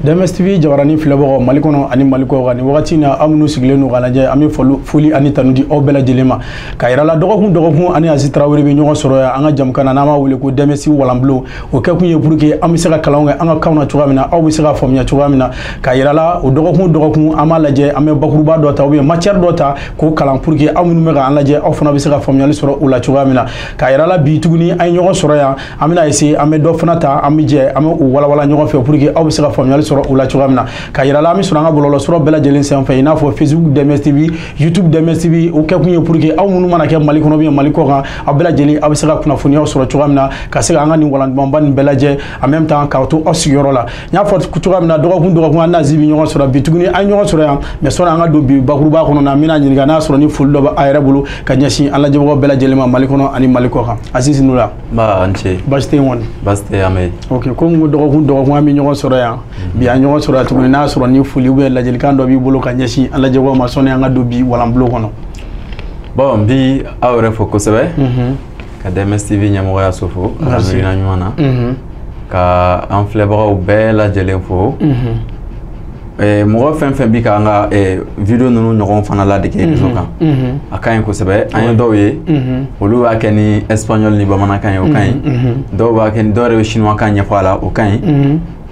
DMS TV jabarani filɛbagaw Mali kɔnɔ ani Mali kɔ kan ni wagati na aw minnu sigilen don ka lajɛ an bɛ foli ani tanu di aw bɛɛ lajɛlen ma ka yira la dɔgɔkun ani Aziz Tarawele bɛ ɲɔgɔn sɔrɔ yan an ka jamukan na n'an b'a wele ko DMS walanbulon o kɛ kun ye pour que an bɛ se ka kalanw kɛ an ka kanw na cogoya min na aw bɛ se ka faamuya cogoya min na ka yira la o dɔgɔkun an b'a lajɛ an bɛ bakuruba dɔ ta ou bien matière dɔ ta k'o kalan pour que aw minnu bɛ ka an lajɛ aw fana bɛ se ka faamuyali sɔrɔ o la cogoya min na ka yira la bi tuguni an ye ɲɔgɔn sɔrɔ yan an bɛna essayer an bɛ dɔ fana ta an bɛ jɛ an bɛ o walawala ɲɔgɔn fɛ pour que aw bɛ se ka faamuyali sɔrɔ o la cogoya min na ka yira la an bɛ sɔrɔ an ka bɔlɔlɔsiraw bɛɛ lajɛlen sanfɛ i n'a fɔ Facebook DMS TV YouTube DMS TV o kɛ kun ye pour que aw minnu mana kɛ Mali kɔnɔ bien Mali kɔ kan aw bɛɛ lajɛlen aw bɛ se ka kunnafoniyaw sɔrɔ cogoya min na ka se ka an ka nin walandimanba nin bɛɛ lajɛ en même temps k'aw to aw sigiyɔrɔ la n y'a fɔ cogoya min na dɔgɔkun an n'a Aziz bɛ ɲɔgɔn sɔrɔ bi tuguni an ye ɲɔgɔn sɔrɔ yan mais sɔnni an ka don bi bakuruba kɔnɔ na n bɛna ɲininka n'a sɔrɔ ni foli dɔ bɛ a yɛrɛ bolo ka ɲɛsin an lajɛbagaw bɛɛ lajɛlen ma Mali kɔnɔ ani Mali kɔ kan Aziz n'o la an ce baasi tɛ yen kɔni baasi tɛ an bɛ ok komi ko dɔgɔkun an bɛ ɲɔgɔn sɔrɔ yan bi an ɲɔgɔn sɔrɔ yan tuguni n'a sɔrɔ ni foli ou bien ladilikan dɔ b'i bolo ka ɲɛsin an lajɛbagaw ma sɔnni an ka don bi walanbulon kɔnɔ bon bi aw yɛrɛ fo kosɛbɛ ka DMS TV ɲɛmɔgɔya so fo ka miirina ɲuman na ka an filɛbagaw bɛɛ lajɛlen fo mɔgɔ fɛn fɛn bi ka an ka video ninnu ɲɔgɔn fana ladege réseau kan a ka ɲi kosɛbɛ an ye dɔw ye olu b'a kɛ ni espagnol ni bamanankan ye o ka ɲi dɔw b'a kɛ ni dɔw yɛrɛ bɛ chinois kan ɲɛfɔ a la o ka ɲi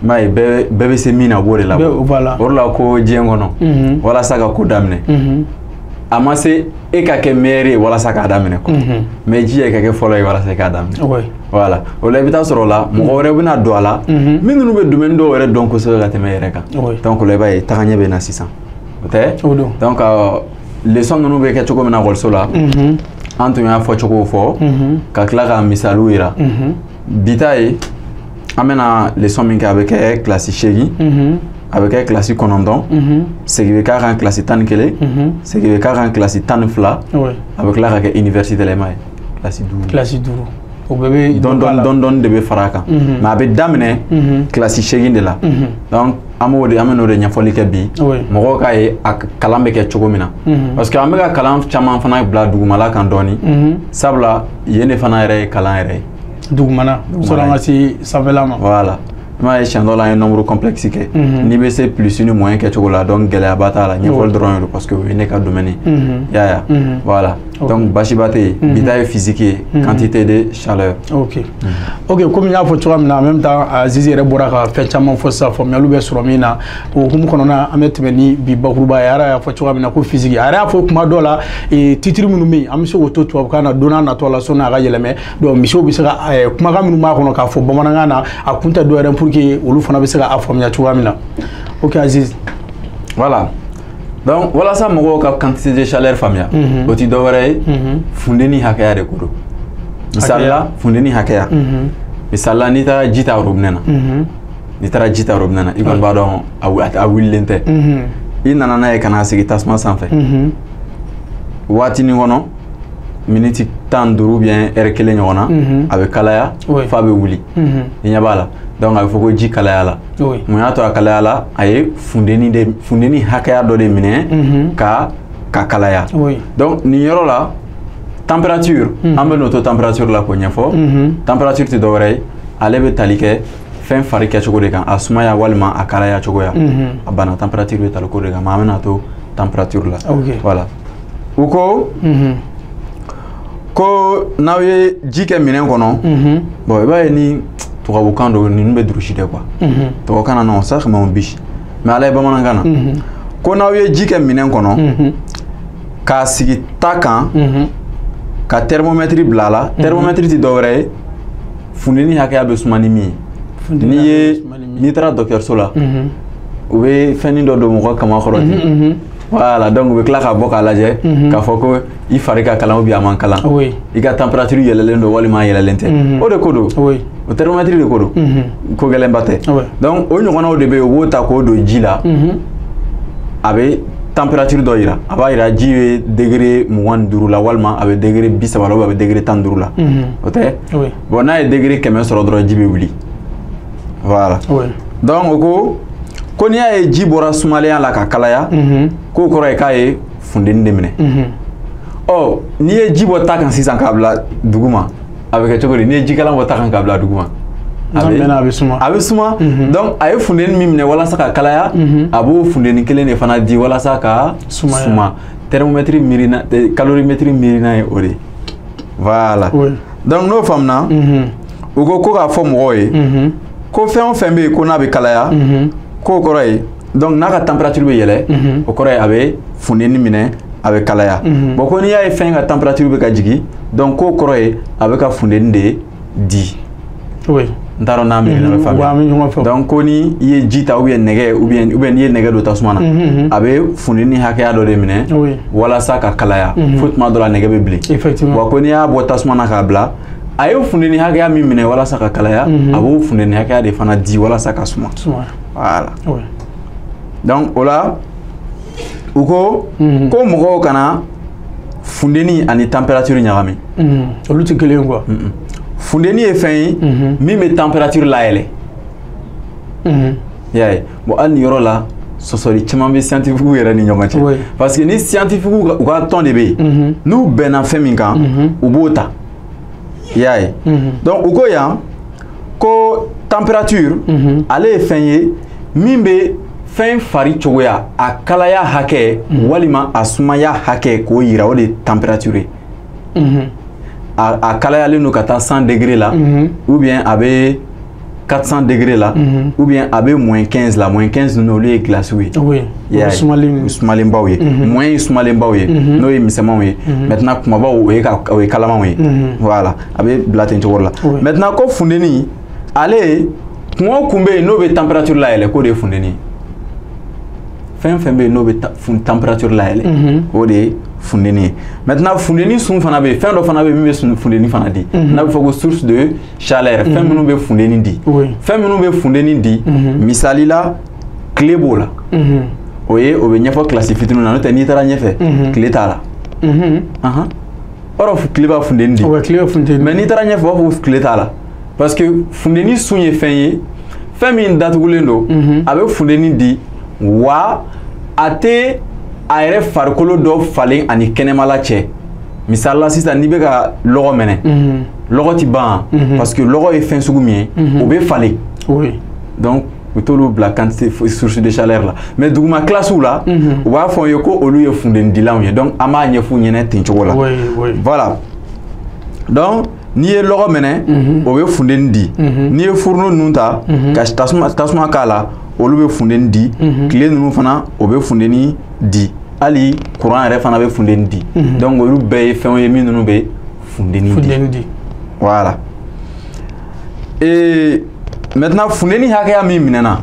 m'a ye bɛɛ bɛ se min na o b'o de la o de la ko diɲɛ kɔnɔ walasa ka ko daminɛ a ma se e ka kɛ meilleur ye walasa k'a daminɛ quoi mais ji ye ka kɛ fɔlɔ ye walasa k'a daminɛ voilà o la i bɛ taa sɔrɔ o la mɔgɔ wɛrɛ bɛna don a la minnu bɛ domaine dɔw yɛrɛ dɔn kosɛbɛ ka tɛmɛ e yɛrɛ kan donc o la i b'a ye tagaɲɛ bɛ na sisan o tɛ donc leçon ninnu bɛ kɛ cogo min na ekɔliso la an tun y'a fɔ cogo fɔ ka tila ka misaliw yira bi ta ye an bɛna leçon min kɛ a bɛ kɛ kilasi 8 a bɛ kɛ kilasi 9 segin bɛ k'a kan kilasi 11 segin bɛ k'a kan kilasi 12 a bɛ tila ka kɛ université lama ye kilasi 5 o bɛɛ bɛ dɔɔni de bɛ fara a kan mais a bɛ daminɛ kilasi 8 de la donc an b'o de ɲɛfɔli kɛ bi mɔgɔw k'a ye a kalan bɛ kɛ cogo min na parce que an bɛ ka kalan caman fana bila dugumala kan dɔɔni sabula yen de fana yɛrɛ ye kalan yɛrɛ ye dugumana sɔrɔ an ka se sanfɛla ma voilà m'a ye siɲɛ dɔ la an ye nombre complexe kɛ n'i bɛ se plus ni moyen kɛ cogo la donc gɛlɛyaba t'a la ɲɛfɔli dɔrɔn de parce que o ye ne ka domaine ye y'a ye voilà donc basiba tɛ yen bi ta ye physique ye quantité de chaleur ok komi n y'a fɔ cogoya min na en même temps Aziz yɛrɛ bɔra ka fɛn caman fɔ sisan faamuyaliw bɛ sɔrɔ min na o hukumu kɔnɔna an bɛ tɛmɛ ni bi bakuruba ye a yɛrɛ y'a fɔ cogoya min na ko physique a yɛrɛ y'a fɔ kuma dɔ la titre minnu bɛ yen an bɛ se k'o to tubabukan na don n'a nataw la sɔnni a ka yɛlɛmɛ donc misiw bɛ se ka kumakan minnu b'a kɔnɔ k'a fɔ bamanankan na a kun tɛ dɔ wɛrɛ pour que olu fana bɛ se ka a faamuya cogoya min na ok Aziz voilà donc walasa mɔgɔw ka quantité de chaleur faamuya o ti dɔ wɛrɛ ye funteni hakɛya de ko don misali la funteni hakɛya misali la n'i taara ji ta robinet na n'i taara ji ta robinet na i kɔni b'a dɔn a wulilen tɛ i nana n'a ye ka n'a sigi tasuma sanfɛ waatinin kɔnɔ miniti 15 bien heure 1 ɲɔgɔn na a bɛ kalaya f'a bɛ wuli i ɲɛ b'a la donc a bɛ fɔ ko ji kalaya la mun y'a to a kalaya la a ye funteni hakɛya dɔ de minɛ ka kalaya donc nin yɔrɔ la température an bɛ n'o to température la k'o ɲɛfɔ température tɛ dɔ wɛrɛ ye ale bɛ tali kɛ fɛn fari kɛcogo de kan a sumaya walima a kalaya cogoya a banna température bɛ tali ko de kan mais an bɛ n'a to température la voilà u ko n'aw ye ji kɛ minɛn kɔnɔ bon i b'a ye ni tubabukan dɔ ninnu bɛ durusi dɛ quoi tubabukan na non ça c'est mon biche mais ala ye bamanankan na ko n'aw ye ji kɛ minɛn kɔnɔ k'a sigi ta kan ka thermomètre bila a la thermomètre tɛ dɔ wɛrɛ ye funteni hakɛya bɛ suma ni min ye n'i taara dɔgɔtɔrɔso la u bɛ fɛnnin dɔ don mɔgɔ kamakɔrɔ ten voilà donc u bɛ tila ka bɔ k'a lajɛ k'a fɔ ko i fari ka kalan ou bien a man kalan i ka température yɛlɛlen don walima a yɛlɛlen tɛ o de ko don o thermomètre de ko don ko gɛlɛnba tɛ donc o ɲɔgɔnnaw de bɛ yen u b'o ta k'o don ji la a bɛ température dɔ yira a b'a yira ji bɛ degré 25 la walima a bɛ degré 30 la ou a bɛ degré 15 la o tɛ bon n'a ye degré 100 sɔrɔ dɔrɔn ji bɛ wuli voilà donc o ko n'i y'a ye ji bɔra sumalenya la ka kalaya k'o kɔrɔ ye k'a ye funteni de minɛ n'i ye ji bɔ ta kan sisan k'a bila duguma a bɛ kɛ cogo di n'i ye jikalan bɔ ta kan k'a bila duguma a bɛ suma donc a ye funteni min minɛ walasa ka kalaya a b'o funteni kelen de fana di walasa ka suma thermomètre miirina calorimétrie miirina ye o de voilà donc n'o faamuna u ko k'a fɔ mɔgɔw ye ko fɛn o fɛn bɛ yen ko n'a bɛ kalaya k'o kɔrɔ ye donc n'a ka température bɛ yɛlɛ o kɔrɔ ye a bɛ funteni minɛ a bɛ kalaya bon ko n'i y'a ye fɛn ka température bɛ ka jigin donc k'o kɔrɔ ye a bɛ ka funteni de di n t'a dɔn n'a miirina bɛ faamuya donc ko ni i ye ji ta nɛgɛ ou bien n'i ye nɛgɛ don tasuma na a bɛ funteni hakɛya dɔ de minɛ walasa ka kalaya fo tuma dɔ la nɛgɛ bɛ bilen wa ko n'i y'a bɔ tasuma na k'a bila a ye funteni hakɛya min minɛ walasa ka kalaya a b'o funteni hakɛya de fana di walasa ka suma voilà donc o la u ko mɔgɔw kana funteni ani température ɲagami olu tɛ kelen quoi funteni ye fɛn ye min bɛ température layɛlɛ y'a ye bon hali nin yɔrɔ la sɔsɔli caman bɛ scientifique yɛrɛ ni ɲɔgɔn cɛ parce que ni scientifique u ka tɔn de bɛ yen n'u bɛnna fɛn min kan u b'o ta y'a ye donc u ko yan ko température ale ye fɛn ye min bɛ fɛn fari cogoya a kalaya hakɛ walima a sumaya hakɛ k'o yira o de ye température ye a kalayalen don ka taa 100 degré la ou bien a bɛ 400 degré la ou bien a bɛ -15 la -15 ninnu olu ye glace ye sumalenbaw ye moins ye sumalenbaw ye n'o ye misɛnmanw ye maintenant kumabaw o ye kalamanw ye voilà a bɛ bila ten cogo la maintenant ko funteni ale kun o kun bɛ yen n'o bɛ température layɛlɛ k'o de ye funteni fɛn fɛn bɛ yen n'o bɛ température layɛlɛ o de ye funteni ye maintenant funteni sun fana bɛ yen fɛn dɔ fana bɛ yen min bɛ funteni fana di n'a bɛ fɔ ko source de chaleur fɛn minnu bɛ funteni di fɛn minnu bɛ funteni di misali la tile b'o la o bɛ ɲɛfɔ kilasi fitininw na n'o tɛ n'i taara ɲɛfɛ tile t'a la ɔrɔ tile b'a funteni di mais n'i taara ɲɛfɛ u b'a fɔ ko tile t'a la parce que funteni sun ye fɛn ye fɛn min datugulen don a bɛ funteni di wa a tɛ a yɛrɛ farikolo dɔ falen ani kɛnɛmala cɛ misali la sisan n'i bɛ ka lɔgɔ minɛ lɔgɔ ti ban parce que lɔgɔ ye fɛn sugu min ye o bɛ falen donc u t'olu bila quantité source de chaleur la mais duguma kilasiw la u b'a fɔ ye ko olu ye funtenidilanw ye donc an b'a ɲɛf'u ɲɛna ten cogo la voilà donc n'i ye lɔgɔ minɛ o bɛ funteni di n'i ye fourneau ninnu ta ka tasuma k'a la olu bɛ funteni di tile ninnu fana o bɛ funteni di hali courant yɛrɛ fana bɛ funteni di donc olu bɛɛ ye fɛnw ye min ninnu bɛ funteni di voilà et maintenant funteni hakɛya min minɛna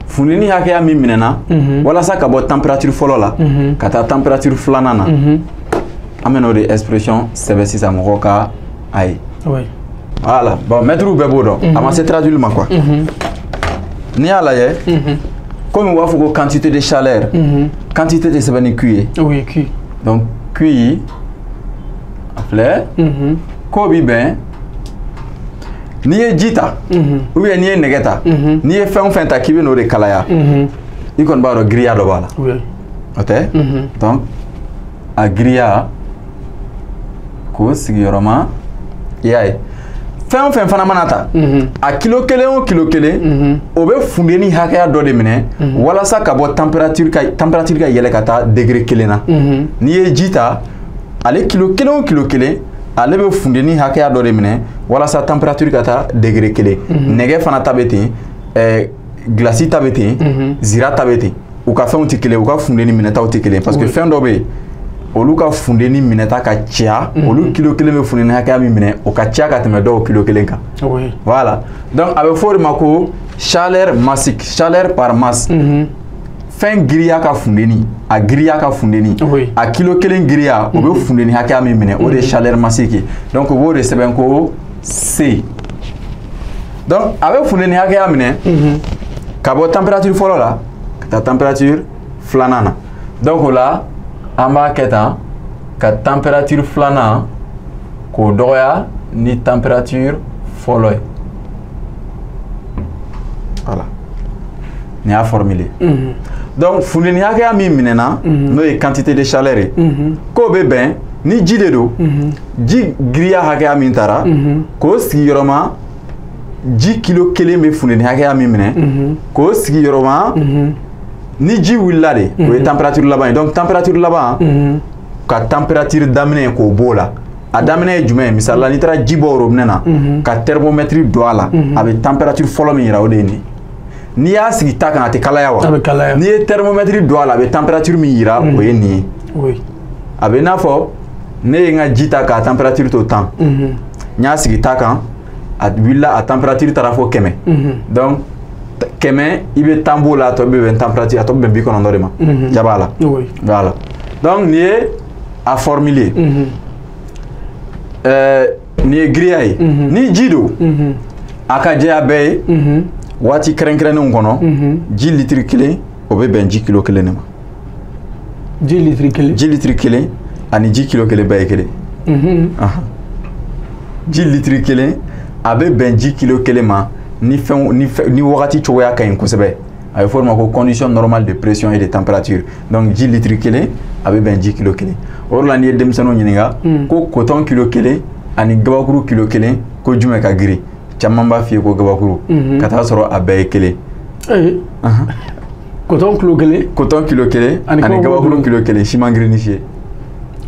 funteni hakɛya min minɛna walasa ka bɔ température fɔlɔ la ka taa température filanan na an bɛ n'o de expression sɛbɛn sisan mɔgɔw ka a ye voilà bon mɛtiriw bɛɛ b'o dɔn a ma se traduire ma quoi n'i y'a lajɛ comme u b'a fɔ ko quantité de chaleur quantité de sɛbɛn ni Q ye donc Q a filɛ k'o bi bɛn n'i ye ji ta ou bien n'i ye nɛgɛ ta n'i ye fɛn o fɛn ta k'i bɛ n'o de kalaya i kɔni b'a dɔn giriya dɔ b'a la o tɛ donc a giriya k'o sigiyɔrɔma i y'a ye fɛn o fɛn fana mana ta a kilo kelen o kilo kelen o bɛ funteni hakɛya dɔ de minɛ walasa ka bɔ température ka yɛlɛ ka taa degré kelen na n'i ye ji ta ale kilo kelen o kilo kelen ale bɛ funteni hakɛya dɔ de minɛ walasa température ka taa degré kelen nɛgɛ fana ta bɛ ten glace ta bɛ ten zira ta bɛ ten u ka fɛnw tɛ kelen u ka funteni minɛtaw tɛ kelen parce que fɛn dɔ bɛ yen olu ka funteni minɛta ka ca olu kilo kelen bɛ funteni hakɛya min minɛ o ka ca ka tɛmɛ dɔw kilo kelen kan voilà donc a bɛ fɔ o de ma ko chaleur massique chaleur par masse fɛn giriya ka funteni a giriya ka funteni a kilo kelen giriya o bɛ funteni hakɛya min minɛ o de ye chaleur massique ye donc u b'o de sɛbɛn ko C donc a bɛ funteni hakɛya minɛ ka bɔ température fɔlɔ la ka taa température filanan na donc o la an b'a kɛ tan ka température filanan k'o dɔgɔya ni température fɔlɔ ye voilà ni y'a formulé donc funteni hakɛya min minɛna n'o ye quantité de chaleur ye k'o bɛ bɛn ni ji de don ji giriya hakɛya min taara k'o sigiyɔrɔma ji kilo kelen bɛ funteni hakɛya min minɛ k'o sigi yɔrɔma ni ji wulila de o ye température laban ye donc température laban ka température daminɛ k'o b'o la a daminɛ ye jumɛn ye misali la n'i taara ji bɔ robinet na ka thermomètre don a la a bɛ température fɔlɔ min yira o de ye nin n'i y'a sigi ta kan a tɛ kalaya wa n'i ye thermomètre don a la a bɛ température min yira o ye nin ye a bɛ i n'a fɔ ne ye n ka ji ta k'a température to 10 n y'a sigi ta kan a wulila a température taara fo 100 donc 100 i bɛ 10 b'o la a tɔ bɛ bɛn température a tɔ bɛ bɛn 90 de ma ja b'a la voilà donc nin ye a formule nin ye grillage ye ni ji don a ka jɛya bɛɛ ye waati kɛrɛnkɛrɛnnenw kɔnɔ ji litiri kelen o bɛ bɛn ji kilo kelen de ma ji litiri kelen ani ji kilo kelen bɛɛ ye kelen ji litiri kelen a bɛ bɛn ji kilo kelen ma ni wagati cogoya ka ɲi kosɛbɛ a bɛ fɔ o ma ko condition normale de pression et de température donc ji litiri kelen a bɛ bɛn ji kilo kelen o de la n'i ye denmisɛnninw ɲininka ko coton kilo kelen ani gabakuru kilo kelen ko jumɛn ka girin caman b'a f'i ye ko gabakuru ka taa sɔrɔ a bɛɛ ye kelen coton kilo kelen ani gabakuru kilo kelen si man girin ni si ye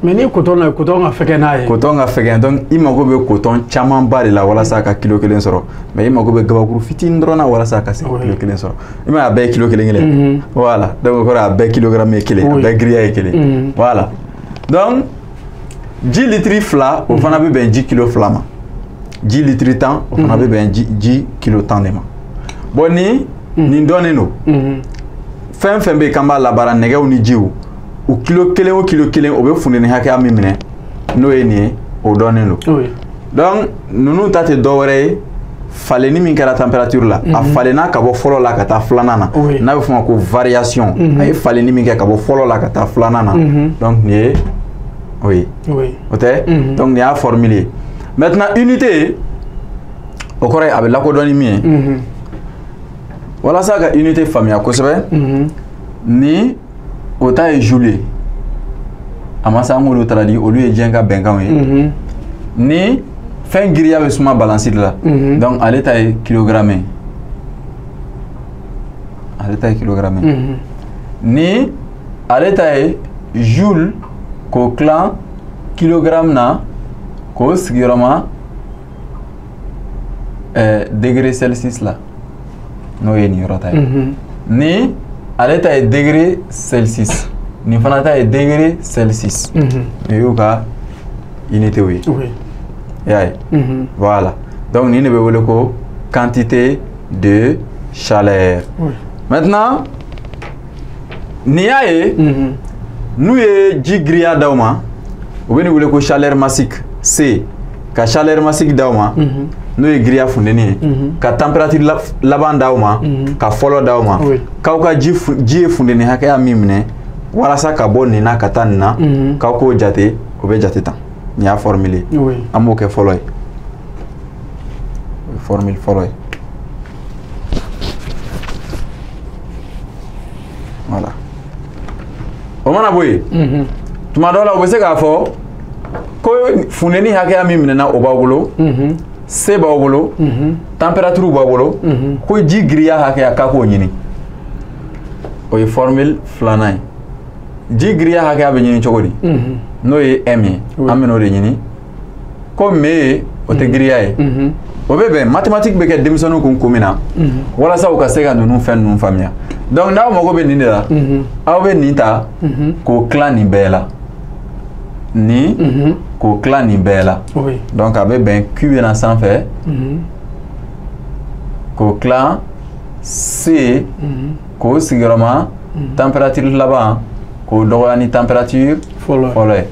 mais ni coton na coton ka fɛgɛn n'a ye coton ka fɛgɛn donc i mago bɛ coton caman ba de la walasa a ka kilo kelen sɔrɔ mais i mago bɛ gabakuru fitinin dɔrɔn na walasa a ka se kilo kelen sɔrɔ i m'a ye a bɛɛ ye kilo kelen kelen voilà donc o kɔrɔ a bɛɛ kilogramme ye kelen a bɛɛ grillage ye kelen voilà donc ji litiri fila o fana bɛ bɛn ji kilo fila ma ji litiri 10 o fana bɛ bɛn ji kilo 10 de ma bon nin dɔnnen don fɛn fɛn bɛ yen k'an b'a labaara nɛgɛw ni jiw o kilo kelen o kilo kelen o bɛ funteni hakɛya min minɛ n'o ye nin ye o dɔnnen don donc ninnu ta tɛ dɔwɛrɛ ye falenni min kɛra température la a falenna ka bɔ fɔlɔ la ka taa filanan na n'a bɛ fɔ o ma ko variation a ye falenni min kɛ ka bɔ fɔlɔ la ka taa filanan na donc nin ye o tɛ donc nin y'a formule ye maintenant unité o kɔrɔ ye a bɛ lakodɔn ni min ye walasa ka unité faamuya kosɛbɛ ni o ta ye joule ye a ma se an k'olu taara di olu ye diɲɛ ka bɛnkanw ye ni fɛn giriya bɛ suma balansi de la donc ale ta ye kilogramme ni ale ta ye joule k'o tilan kilogramme na k'o sigiyɔrɔma degré celsius la n'o ye nin yɔrɔ ta ye ni ale ta ye degré celsius nin fana ta ye degré celsius o y'u ka unité ye y'a ye voilà donc nin de bɛ wele ko quantité de chaleur maintenant nin y'a ye n'u ye ji giriya d'aw ma u bɛ nin wele ko chaleur massique C ka chaleur massique d'aw ma n'o ye giriya funteni ye ka température laban d'aw ma ka fɔlɔ d'aw ma k'aw ka ji ye funteni hakɛya min minɛ walasa ka bɔ nin na ka taa nin na k'aw k'o jate o bɛ jate tan nin y'a formule an b'o kɛ fɔlɔ ye o ye formule fɔlɔ ye voilà o mana bɔ yen tuma dɔw la u bɛ se k'a fɔ ko funteni hakɛya min minɛna o b'aw bolo C b'aw bolo température b'aw bolo ko ji giriya hakɛya k'a k'o ɲini o ye formule filanan ye ji giriya hakɛya bɛ ɲini cogo di n'o ye M ye an bɛ n'o de ɲini ko me o tɛ giriya ye o bɛ bɛn mathématique bɛ kɛ denmisɛnninw kun ko min na walasa u ka se ka ninnu fɛn ninnu faamuya donc n'aw mago bɛ nin de la aw bɛ nin ta k'o tilan nin bɛɛ la nin k'o tilan nin bɛɛ la donc a bɛ bɛn Q bɛ na sanfɛ k'o tilan C k'o sigiyɔrɔma température laban k'o dɔgɔya ni température fɔlɔ ye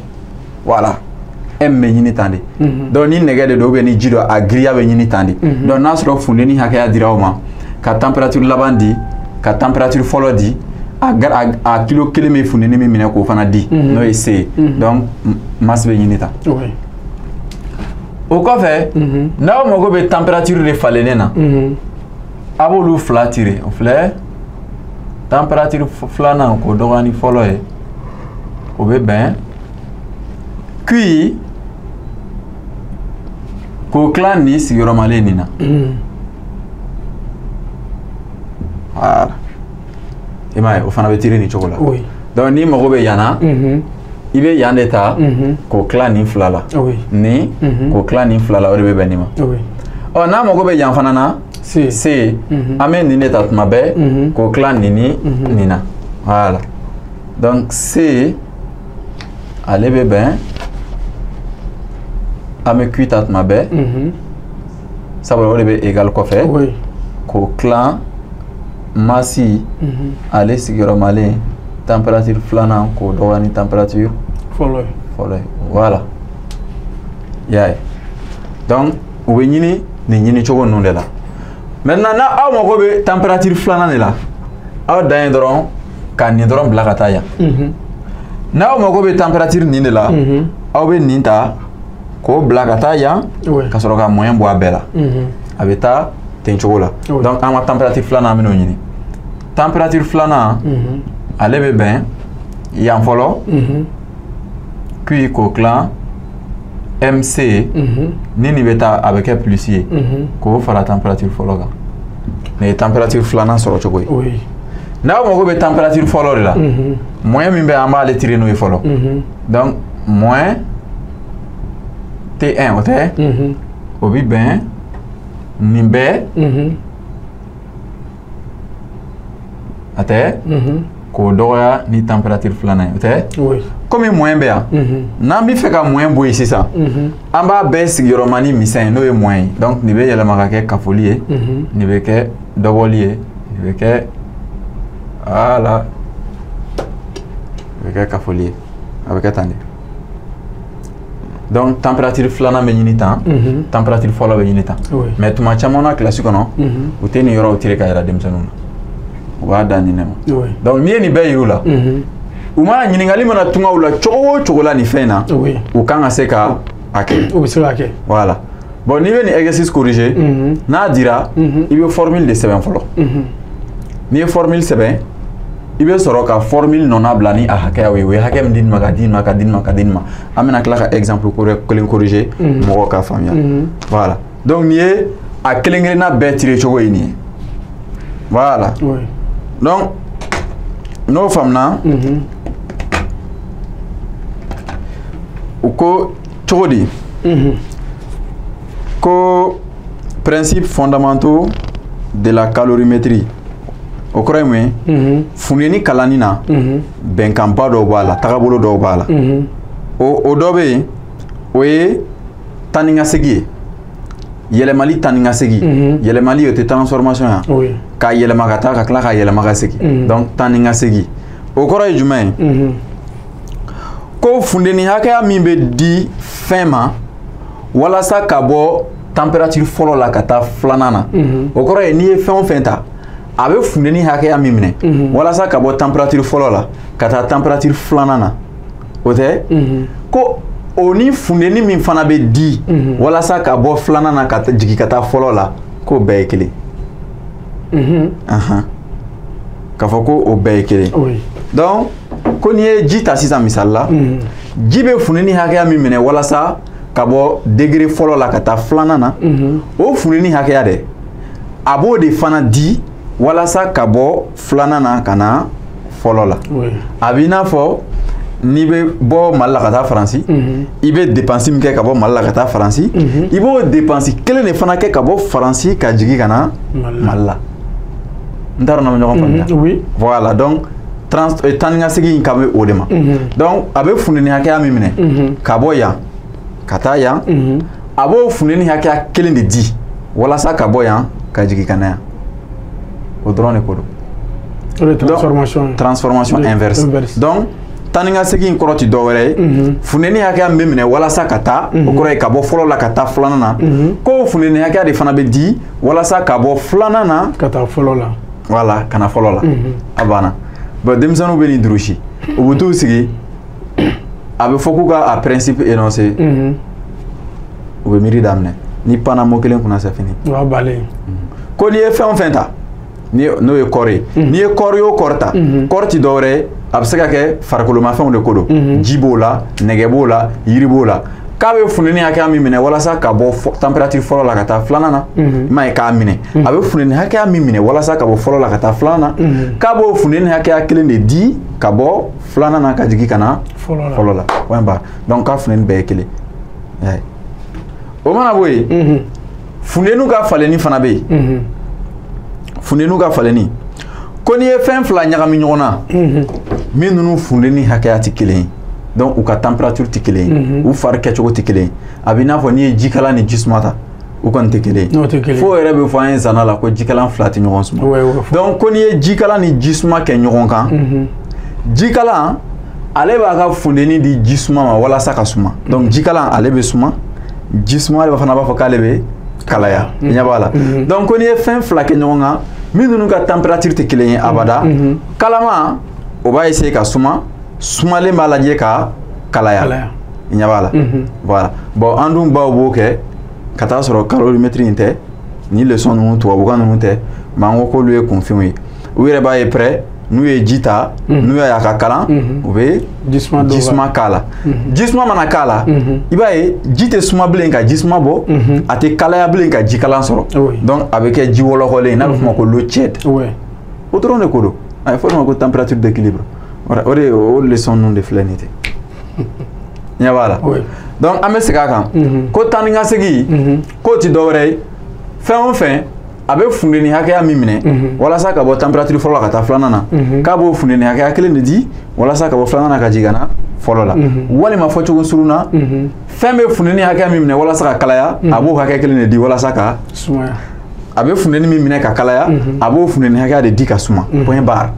voilà M bɛ ɲini tan de donc ni nɛgɛ de don ni ji don a giriya bɛ ɲini tan de donc n'a sɔrɔ funteni hakɛya dira aw ma ka température laban di ka température fɔlɔ di a kilo kelen bɛ funteni min minɛ k'o fana di n'o ye C donc masse bɛ ɲini tan o kɔfɛ n'aw mago bɛ température de falennen na a b'olu fila tire o filɛ température filanan k'o dɔgɔya ni fɔlɔ ye o bɛ bɛn Q k'o tilan nin sigiyɔrɔmalen nin na voilà i m'a ye o fana bɛ tiri ni cogo la oui donc ni mago bɛ yan na i bɛ yan de ta k'o tila nin fila la ni k'o tila nin fila la o de bɛ bɛn nin ma ɔ n'a mago bɛ yan fana na C an bɛ nin de ta tuma bɛɛ k'o tila nin ni nin na voilà donc C ale bɛ bɛn an bɛ Q ta tuma bɛɛ sabula o de bɛ égal kɔfɛ k'o tila masi ale sigiyɔrɔmalen température filanan k'o dɔgɔya ni température fɔlɔ ye voilà y'a ye donc u bɛ ɲini nin ɲini cogo ninnu de la maintenant n'a aw mago bɛ température filanan de la aw dan ye dɔrɔn ka nin dɔrɔn bila ka taa yan n'aw mago bɛ température nin de la aw bɛ nin ta k'o bila ka taa yan ka sɔrɔ ka moyen bɔ a bɛɛ la a bɛ taa ten cogo la donc an ka température filanan an bɛ n'o ɲini température filanan ale bɛ bɛn yan fɔlɔ puis k'o tila MC ni nin bɛ taa a bɛ kɛ plus ye k'o fara température fɔlɔ kan nin ye température filanan sɔrɔ cogo ye n'aw mago bɛ température fɔlɔ de la moyen min bɛ an b'ale tirer n'o ye fɔlɔ donc moins T1 o tɛ o bɛ bɛn nin bɛɛ a tɛ k'o dɔgɔya ni température filanan ye o tɛ komi moyen bɛ yan n'an bɛ fɛ ka moyen bɔ yen sisan an b'a bɛɛ sigiyɔrɔmani misɛn ye n'o ye moyen ye donc nin bɛ yɛlɛma ka kɛ kafoli ye nin bɛ kɛ dɔbɔli ye nin bɛ kɛ voilà nin bɛ kɛ kafoli ye a bɛ kɛ tan de donc température filanan bɛ ɲini tan température fɔlɔ bɛ ɲini tan mais tuma caman na kilasi kɔnɔ u tɛ nin yɔrɔw tirer ka yira denmisɛnninw na u b'a da nin de ma donc n'i ye nin bɛɛ yir'u la u mana ɲininkali mana tunga u la cogo o cogo la nin fɛn na u kan ka se ka a kɛ u bɛ se k'a kɛ voilà bon n'i bɛ nin exercice corriger n'a dira i bɛ formule de sɛbɛn fɔlɔ n'i ye formule sɛbɛn i bɛ sɔrɔ ka formule nɔna bila ni a hakɛyaw ye o ye hakɛ min di nin ma ka di nin ma ka di nin ma ka di nin ma an bɛna tila ka exemple kelen corriger mɔgɔw k'a faamuya voilà donc nin ye a kelen kelenna bɛɛ tirer cogo ye nin ye voilà donc n'o faamuna u ko cogo di ko principe fondamentaux de la calorimétrie o kɔrɔ ye mun ye funteni kalanni na bɛnkanba dɔw b'a la tagabolo dɔw b'a la o dɔ bɛ yen o ye taa ni ka segin ye yɛlɛmali taa ni ka segin yɛlɛmali o tɛ transformation ye k'a yɛlɛma ka taa ka tila ka yɛlɛma ka segin donc taa ni ka segin o kɔrɔ ye jumɛn ye ko funteni hakɛya min bɛ di fɛn ma walasa ka bɔ température fɔlɔ la ka taa filanan na o kɔrɔ ye n'i ye fɛn o fɛn ta a bɛ funteni hakɛya min minɛ walasa ka bɔ température fɔlɔ la ka taa température filanan na o tɛ ko o ni funteni min fana bɛ di walasa ka bɔ filanan na ka jigin ka taa fɔlɔ la k'o bɛɛ ye kelen k'a fɔ ko o bɛɛ ye kelen donc ko n'i ye ji ta sisan misali la ji bɛ funteni hakɛya min minɛ walasa ka bɔ degré fɔlɔ la ka taa filanan na o funteni hakɛya dɛ a b'o de fana di walasa ka bɔ filanan na ka na fɔlɔ la a b'i n'a fɔ n'i bɛ bɔ Mali la ka taa Faransi i bɛ dépense min kɛ ka bɔ Mali la ka taa Faransi i b'o dépense kelen de fana kɛ ka bɔ Faransi ka jigin ka na Mali la n t'a dɔn n'an bɛ ɲɔgɔn faamuya voilà donc taa ni ka segin in ka bɛ o de ma donc a bɛ funteni hakɛya min minɛ ka bɔ yan ka taa yan a b'o funteni hakɛya kelen de di walasa ka bɔ yan ka jigin ka na yan o dɔrɔn de ko don transformation inverse donc taa ni ka segin kɔrɔ tɛ dɔ wɛrɛ ye funteni hakɛya min bɛ minɛ walasa ka taa o kɔrɔ ye ka bɔ fɔlɔ la ka taa filanan na k'o funteni hakɛya de fana bɛ di walasa ka bɔ filanan na ka taa fɔlɔ la voilà ka na fɔlɔ la a banna bon denmisɛnninw bɛ nin durusi u bɛ t'u sigi a bɛ fɔ k'u ka a principe énoncé u bɛ miiri daminɛ ni panna mot kelen kunna c'est fini ko n'i ye fɛn o fɛn ta n'o ye kɔɔri ye n'i ye kɔɔri o kɔɔri ta kɔɔri tɛ dɔwɛrɛ ye a bɛ se ka kɛ farikolomafɛnw de ko don ji b'o la nɛgɛ b'o la yiri b'o la k'a bɛ funteni hakɛya min minɛ walasa ka bɔ température fɔlɔ la ka taa filanan na i m'a ye k'a minɛ a bɛ funteni hakɛya min minɛ walasa ka bɔ fɔlɔ la ka taa filanan na k'a b'o funteni hakɛya kelen de di ka bɔ filanan na ka jigin ka na fɔlɔ la ouais ba donc k'a funteni bɛɛ ye kelen o mana bɔ yen funteniw ka falenni fana bɛ yen funteniw ka falenni ko n'i ye fɛn fila ɲagami ɲɔgɔn na min ninnu funteni hakɛya tɛ kelen ye donc u ka température tɛ kelen ye u fari kɛcogo tɛ kelen ye a bɛ i n'a fɔ n'i ye jikalan ni jisuma ta u kɔni tɛ kelen ye fo yɛrɛ bɛ fɔ an ye zana la ko jikalan fila tɛ ɲɔgɔn suma donc ko n'i ye jikalan ni jisuma kɛ ɲɔgɔn kan jikalan ale b'a ka funteni di jisuma ma walasa ka suma donc jikalan ale bɛ suma jisuma ale fana b'a fɔ k'ale bɛ kalaya i ɲɛ b'a la donc ko n'i ye fɛn fila kɛ ɲɔgɔn kan min ninnu ka température tɛ kelen ye abada kalama o b'a essayer ka suma sumalen b'a lajɛ ka kalaya i ɲɛ b'a la voilà bon an dun baw b'o kɛ ka taa sɔrɔ calorimétrie in tɛ ni leçon ninnu tubabukan ninnu tɛ mais an ko k'olu ye kunfɛnw ye u yɛrɛ b'a ye prêt n'u ye ji ta n'u y'a ka kalan u bɛ jisuma k'a la jisuma mana k'a la i b'a ye ji tɛ suma bilen ka jisuma bɔ a tɛ kalaya bilen ka jikalan sɔrɔ donc a bɛ kɛ ji wɔlɔkɔlen n'a bɛ f'o ma ko l'eau tiède o dɔrɔn de ko don a bɛ fɔ o ma ko température d'équilibre o de o leçon ninnu de filɛ nin ye ɲɛ b'a la donc an bɛ segin a kan ko taa ni ka segin k'o tɛ dɔwɛrɛ ye fɛn o fɛn a bɛ funteni hakɛya min minɛ walasa ka bɔ température fɔlɔ la ka taa filanan na k'a b'o funteni hakɛya kelen de di walasa ka bɔ filanan na ka jigin ka na fɔlɔ la walima fɔcogo surun na fɛn bɛ funteni hakɛya min minɛ walasa ka kalaya a b'o hakɛ kelen de di walasa ka sumaya a bɛ funteni min minɛ ka kalaya a b'o funteni hakɛya de di ka suma point barre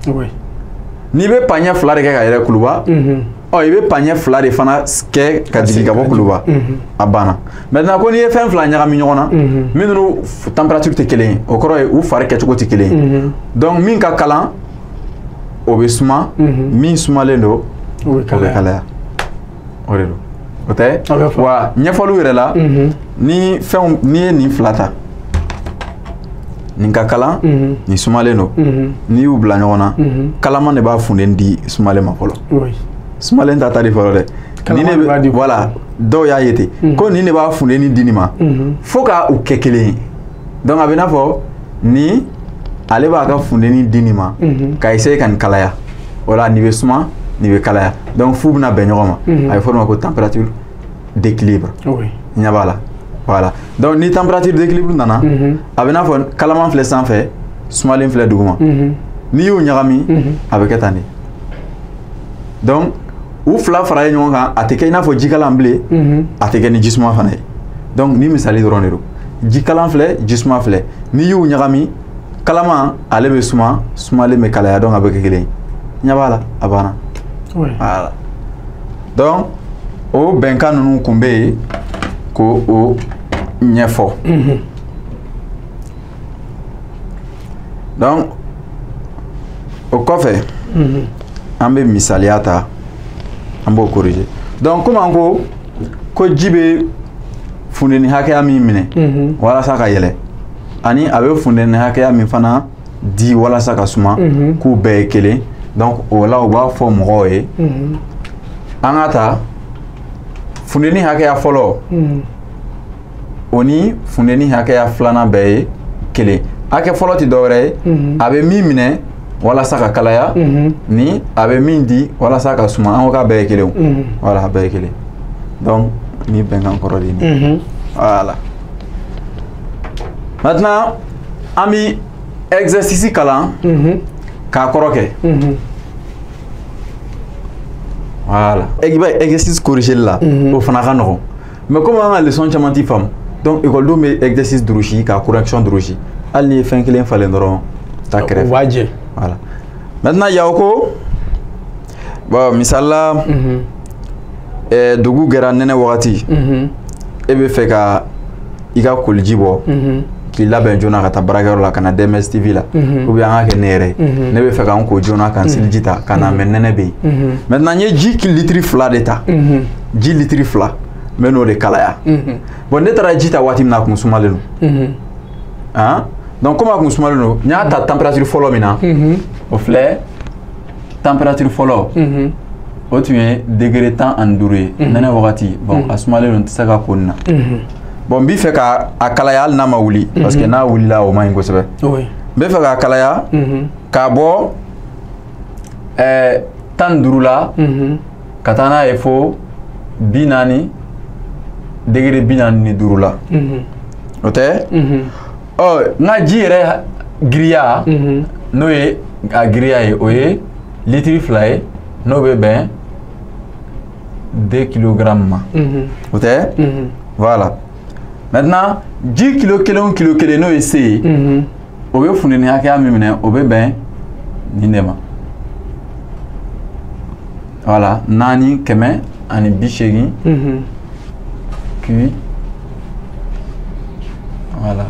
n'i bɛ paɲɛ fila de kɛ ka yɛrɛ kuluba i bɛ paɲɛ fila de fana kɛ ka jigin ka bɔ kuluba a banna maintenant ko n'i ye fɛn fila ɲagami ɲɔgɔn na minnu température tɛ kelen ye o kɔrɔ ye u fari kɛcogo tɛ kelen ye donc min ka kalan o bɛ suma min sumalen don o bɛ kalaya o de don o tɛ wa ɲɛfɔliw yɛrɛ la ni fɛnw n'i ye nin fila ta nin ka kalan nin sumalen don n'i y'u bila ɲɔgɔn na kalaman de b'a funteni di sumalen ma fɔlɔ sumalen ta ta di fɔlɔ dɛ nin de bɛ voilà dɔw y'a ye ten ko nin de b'a funteni di nin ma fo ka u kɛ kelen ye donc a bɛ i n'a fɔ nin ale b'a ka funteni di nin ma ka essayer ka nin kalaya o la nin bɛ suma nin bɛ kalaya donc f'u bɛna bɛn ɲɔgɔn ma a bɛ fɔ o ma ko température d'équilibre ɲɛ b'a la voilà donc ni température d'équilibre nana a bɛ i n'a fɔ kalaman filɛ sanfɛ sumalen filɛ duguma n'i y'o ɲagami a bɛ kɛ tan de donc u fila faralen ɲɔgɔn kan a tɛ kɛ i n'a fɔ jikalan bilen a tɛ kɛ ni jisuma fana ye donc ni misali dɔrɔn de don jikalan filɛ jisuma filɛ n'i y'u ɲagami kalaman ale bɛ suma sumalen bɛ kalaya donc a bɛ kɛ kelen ye ɲɛ b'a la a banna voilà donc o bɛnkan ninnu kun bɛ yen ko o ɲɛfɔ donc o kɔfɛ an bɛ misaliya ta an b'o corriger donc komi an ko ji bɛ funteni hakɛya min minɛ walasa ka yɛlɛ ani a bɛ funteni hakɛya min fana di walasa ka suma k'u bɛɛ ye kelen donc o la u b'a fɔ mɔgɔw ye an ka ta funteni hakɛya fɔlɔ o ni funteni hakɛya filanan bɛɛ ye kelen hakɛ fɔlɔ tɛ dɔwɛrɛ ye a bɛ min minɛ walasa ka kalaya ni a bɛ min di walasa ka suma an ko k'a bɛɛ ye kelen voilà a bɛɛ ye kelen donc ni bɛnkan kɔrɔ de ye nin voilà maintenant an bɛ exercice kalan k'a kɔrɔ kɛ voilà i b'a ye exercice corrigé la o fana ka nɔgɔn mais comme an ka leçon caman t'i faamu donc ekɔlidenw bɛ exercice dorosi ka correction dorosi hali ni ye fɛn kelen falen dɔrɔn ta kɛrɛfɛ o b'a jɛ voilà maintenant yaw ko bon misala dugu kɛra nɛnɛ wagati e bɛ fɛ ka i ka koliji bɔ k'i labɛn joona ka taa baarakɛyɔrɔ la ka na DMS TV la ou bien an ka kɛ ne yɛrɛ ye ne bɛ fɛ k'an ko joona ka n seliji ta ka na mɛ nɛnɛ bɛ yen maintenant n ye ji litiri fila de ta ji litiri fila n bɛ n'o de kalaya bon ne taara ji ta waati min na a kun sumalen don donc comme a kun sumalen don n y'a ta température fɔlɔ min na o filɛ température fɔlɔ o tun ye degré 10 ani 5 ye nɛnɛ wagati bon a sumalen don tɛ se ka ko nin na bon n b'i fɛ ka a kalaya hali n'a ma wuli parce que n'a wulila o man ɲi kosɛbɛ n bɛ fɛ k'a kalaya k'a bɔ 15 la ka taa n'a ye fo 40 degré 45 la o tɛ n ka ji yɛrɛ giriya n'o ye a giriya ye o ye litiri 2 ye n'o bɛ bɛn 2 kilogrammes ma o tɛ voilà maintenant ji kilo 1 kilo 1 n'o ye C ye o bɛ funteni hakɛya min minɛ o bɛ bɛn nin de ma voilà 480 cuit voilà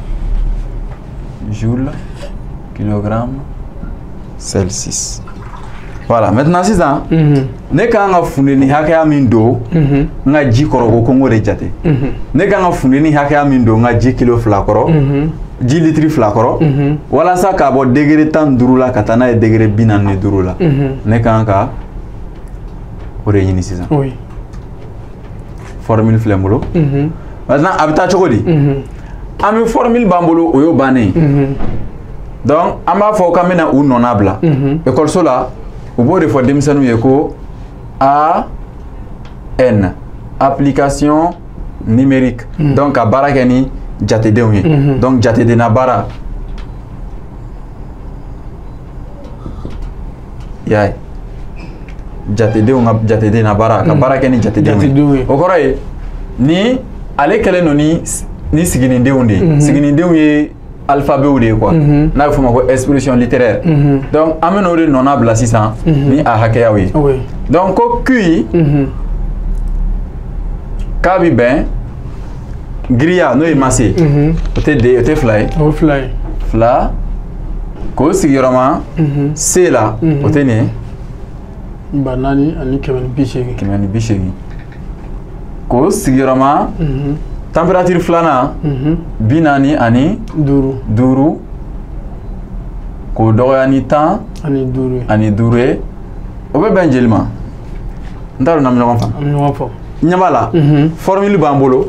joule kilogramme Celsius voilà maintenant sisan ne kan ka funteni hakɛya min don n ka ji kɔrɔ ko kɔngɔ de jate ne kan ka funteni hakɛya min don n ka ji kilo 2 kɔrɔ ji litiri 2 kɔrɔ walasa k'a bɔ degré 15 la ka taa n'a ye degré 45 la ne kan ka o de ɲini sisan formule filɛ n bolo maintenant a bɛ taa cogo di an bɛ formule b'an bolo o y'o bannen donc an b'a fɔ k'an bɛna u nɔna bila ekɔliso la u b'o de fɔ denmisɛnninw ye ko AN application numérique donc ka baara kɛ ni jatedenw ye donc jatedenna baara y'a ye jatedenw ka jatedenna baara ka baara kɛ ni jatedenw ye o kɔrɔ ye ni ale kɛlen don ni siginidenw de ye siginidenw ye alphabet de ye quoi n'a bɛ f'o ma ko expression littéraire donc an bɛna o de nɔna bila sisan ni a hakɛyaw ye donc ko Q k'a bi bɛn giriya n'o ye masse o tɛ D o tɛ 2 ye fila k'o sigiyɔrɔma C la o tɛ nin ye 480 k'o sigiyɔrɔma température filanan 45 k'o dɔgɔya ni 10 ani 5 ye o bɛ bɛn joli ma n t'a dɔn n'an bɛ ɲɔgɔn faamu ɲɛ b'a la formule b'an bolo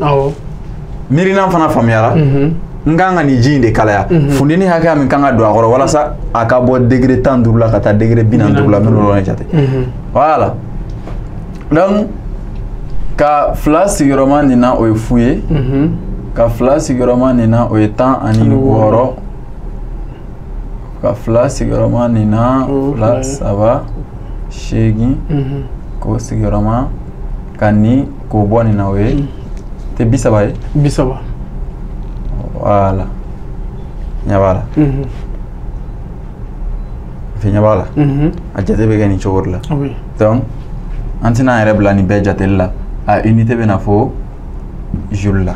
miirinan fana faamuyara n kan ka nin ji in de kalaya funteni hakɛya min kan ka don a kɔrɔ walasa a ka bɔ degré 15 la ka taa degré 45 la minnu dɔrɔn jate voilà donc ka 2 sigiyɔrɔma nin na o ye fu ye ka 2 sigiyɔrɔma nin na o ye 10 ani 6 ka 2 sigiyɔrɔma nin na 2 3 8 k'o sigiyɔrɔma ka nin k'o bɔ nin na o ye tɛ 30 ye voilà ɲɛ b'a la fi ɲɛ b'a la a jate bɛ kɛ nin cogo de la donc an tɛna an yɛrɛ bila nin bɛɛ jateli la a unité bɛ na fo joule la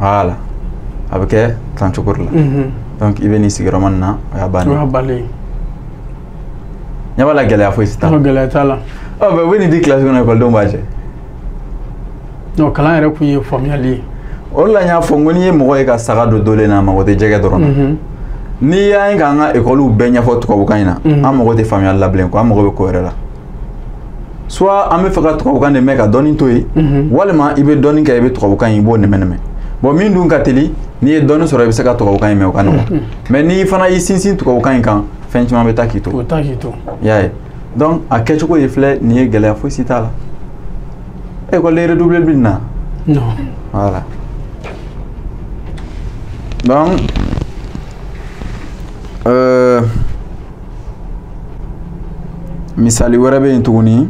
voilà a bɛ kɛ tan cogo de la donc i bɛ nin sigiyɔrɔma nin na o y'a bannen ɲɛ b'a la gɛlɛya foyi si t'a la gɛlɛya t'a la mais u bɛ nin di kilasi kɔnɔ ekɔlidenw b'a cɛ non kalan yɛrɛ kun ye faamuyali ye o de la n y'a fɔ n ko n'i ye mɔgɔ ye ka saga don dolen na a mago tɛ jɛgɛ dɔrɔn na n'i y'a ye k'an ka ekɔliw bɛɛ ɲɛfɔ tubabukan in na an mago tɛ faamuyali la bilen quoi an mago bɛ ko wɛrɛ la soit an bɛ fɛ ka tubabukan de mɛn ka dɔɔni to yen walima i bɛ dɔɔni kɛ i bɛ tubabukan in i b'o nɛmɛ bon min dun ka teli n'i ye dɔɔni sɔrɔ i bɛ se ka tubabukan in mɛn o ka nɔgɔn mais n'i fana y'i sinsin tubabukan in kan fɛn caman bɛ taa k'i to y'a ye donc a kɛcogo ye filɛ nin ye gɛlɛya fosi t'a la ekɔliden redoubler bɛ nin na voilà donc misali wɛrɛ bɛ yen tuguni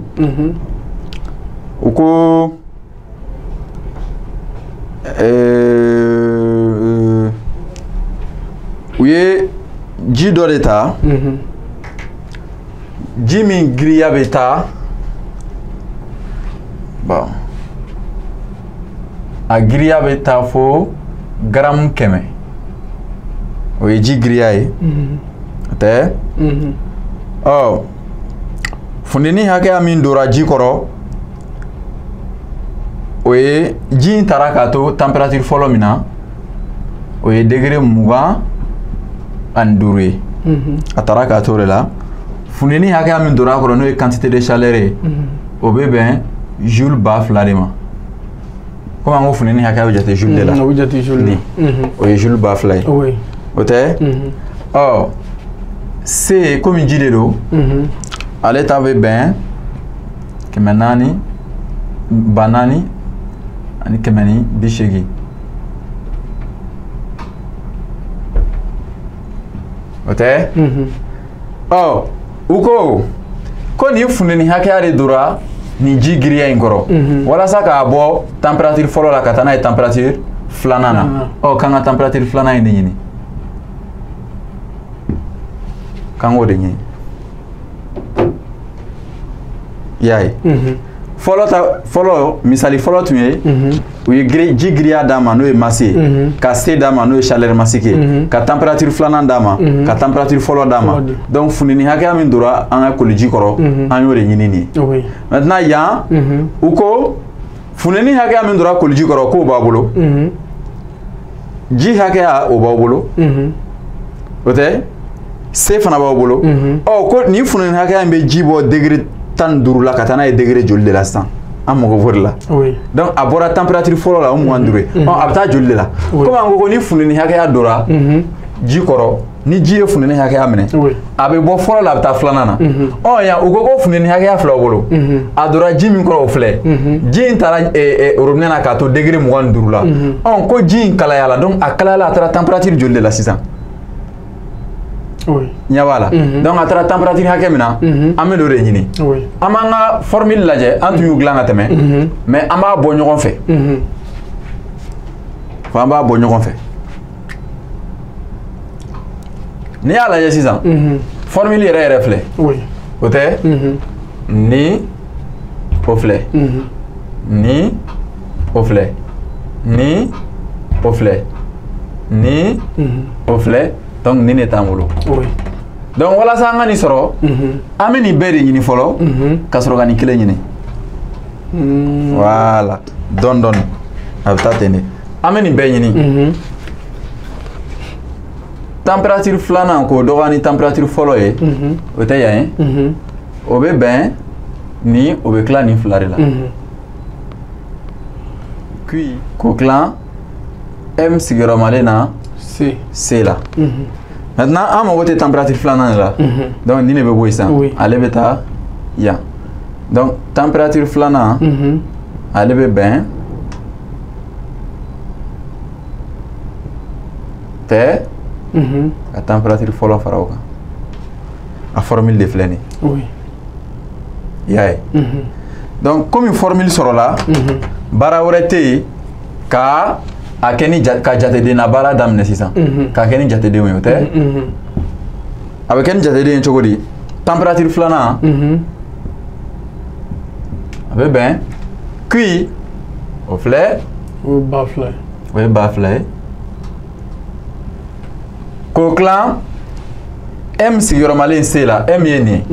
u ko u ye ji dɔ de ta ji min giriya bɛ taa bon a giriya bɛ taa fo garamu 100 o ye ji giriya ye o tɛ funteni hakɛya min dora ji kɔrɔ o ye ji in taara k'a to température fɔlɔ min na o ye degré 25 ye a taara k'a to o de la funeni hakɛya min donna a kɔrɔ n'o ye quantité de chaleur ye o bɛ bɛn joule 2000 de ma komi an ko funeni hakɛya bɛ jate joule de la o bɛ jate joule ni o ye joule 2000 ye o tɛ ɔ C komi ji de don ale ta bɛ bɛn 400 400 ani 180 o tɛ ɔ u ko nin funeni hakɛya de dora nin ji giriya in kɔrɔ walasa k'a bɔ température fɔlɔ la ka taa n'a ye température filanan na ɔ k'an ka température filanan in de ɲini k'an k'o de ɲini i y'a ye fɔlɔ misali fɔlɔ tun ye u ye ji giriya d'a ma n'o ye masse ye ka C d'a ma n'o ye chaleur massique ye ka température filanan d'a ma ka température fɔlɔ d'a ma donc funeni hakɛya min dora an ka koliji kɔrɔ an y'o de ɲini nin ye maintenant yan u ko funeni hakɛya min dora koliji kɔrɔ k'o b'a bolo ji hakɛya o b'aw bolo o tɛ C fana b'aw bolo ɔ ko nin funeni hakɛya in bɛ ji bɔ degré 15 la ka taa n'a ye degré joli de la sisan an mago b'o de la donc a bɔra température fɔlɔ la o 25 ye a bɛ taa joli de la komi an ko ni funeni hakɛya dora ji kɔrɔ ni ji ye funeni hakɛya minɛ a bɛ bɔ fɔlɔ la a bɛ taa filanan na ɔ yan u ko funeni hakɛya fila bolo a dora ji min kɔrɔ o filɛ ji in taara robinet na k'a to degré 25 la ɔ ko ji in kalayala donc a kalayala a taara température joli de la sisan ɲɛ b'a la donc a taara température hakɛ min na an bɛ n'o de ɲini an b'an ka formule lajɛ an tun y'u dilan ka tɛmɛ mais an b'a bɔ ɲɔgɔn fɛ fo an b'a bɔ ɲɔgɔn fɛ n'i y'a lajɛ sisan formule yɛrɛ yɛrɛ filɛ o tɛ ni o filɛ ni o filɛ ni o filɛ ni o filɛ donc nin de t'an bolo donc walasa an ka nin sɔrɔ an bɛ nin bɛɛ de ɲini fɔlɔ ka sɔrɔ ka nin kelen ɲini voilà dɔɔni dɔɔni a bɛ taa ten de an bɛ nin bɛɛ ɲini température filanan k'o dɔgɔya ni température fɔlɔ ye o tɛ yan ye o bɛ bɛn ni o bɛ tila nin fila de la puis k'o tila M sigiyɔrɔmalen na C la maintenant an mago tɛ température filanan de la donc nin de bɛ bɔ yen sisan ale bɛ taa yan donc température filanan ale bɛ bɛn tɛ ka température fɔlɔ fara o kan a formule de filɛ nin i y'a ye donc komi formule sɔrɔla baara wɛrɛ tɛ yen ka a kɛ ni ka jateden na baara daminɛ sisan k'a kɛ ni jatedenw ye o tɛ a bɛ kɛ ni jateden ye cogo di température filanan a bɛ bɛn Q o filɛ o ye ba fila ye k'o tila M sigiyɔrɔmalen C la M ye nin ye